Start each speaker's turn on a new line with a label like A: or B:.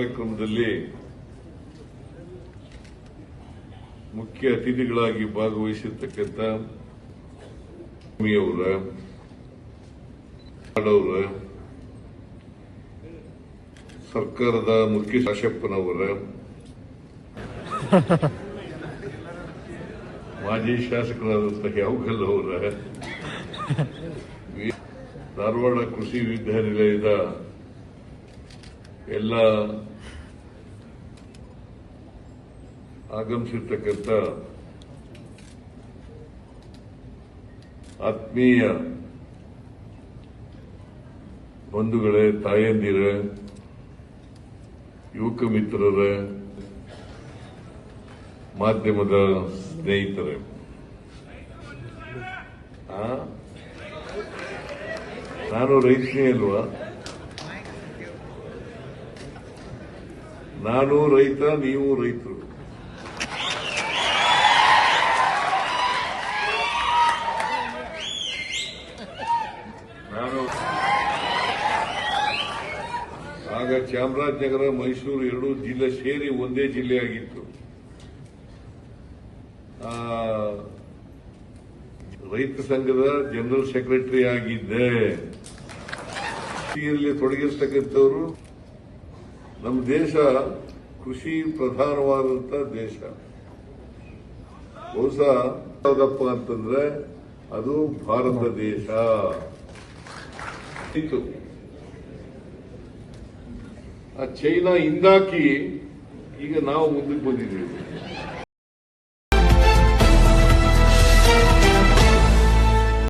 A: ಕಾರ್ಯಕ್ರಮದಲ್ಲಿ ಮುಖ್ಯ ಅತಿಥಿಗಳಾಗಿ ಭಾಗವಹಿಸಿರ್ತಕ್ಕಂಥ ಅವರ ಸರ್ಕಾರದ ಮುಖ್ಯ ಶಾಸಕನವರ ಮಾಜಿ ಶಾಸಕರಾದಂತಹ ಯಾವಗಲ್ ಅವರ ಧಾರವಾಡ ಕೃಷಿ ವಿಶ್ವವಿದ್ಯಾನಿಲಯದ ಎಲ್ಲ ಆಗಮಿಸಿರ್ತಕ್ಕಂಥ ಆತ್ಮೀಯ ಬಂಧುಗಳೇ, ತಾಯಂದಿರ, ಯುವಕ ಮಿತ್ರರ, ಮಾಧ್ಯಮದ ಸ್ನೇಹಿತರೆ, ನಾನು ರೈತನೇ ಅಲ್ವಾ? ನಾನು ರೈತ, ನೀವು ರೈತರು. ನಾನು ಆಗ ಚಾಮರಾಜನಗರ, ಮೈಸೂರು ಎರಡೂ ಜಿಲ್ಲೆ ಸೇರಿ ಒಂದೇ ಜಿಲ್ಲೆ ಆಗಿತ್ತು. ರೈತ ಸಂಘದ ಜನರಲ್ ಸೆಕ್ರೆಟರಿ ಆಗಿದ್ದೆ. ಕೃಷಿಯಲ್ಲಿ ತೊಡಗಿರ್ತಕ್ಕಂಥವರು. ನಮ್ಮ ದೇಶ ಕೃಷಿ ಪ್ರಧಾನವಾದಂತ ದೇಶ. ಬಹುಶಃ ಯಾವುದಪ್ಪ ಅಂತಂದ್ರೆ ಅದು ಭಾರತ ದೇಶ ಇತ್ತು. ಆ ಚೈನಾ ಹಿಂದಾಕಿ ಈಗ ನಾವು ಮುಂದಕ್ಕೆ ಬಂದಿದ್ದೀವಿ.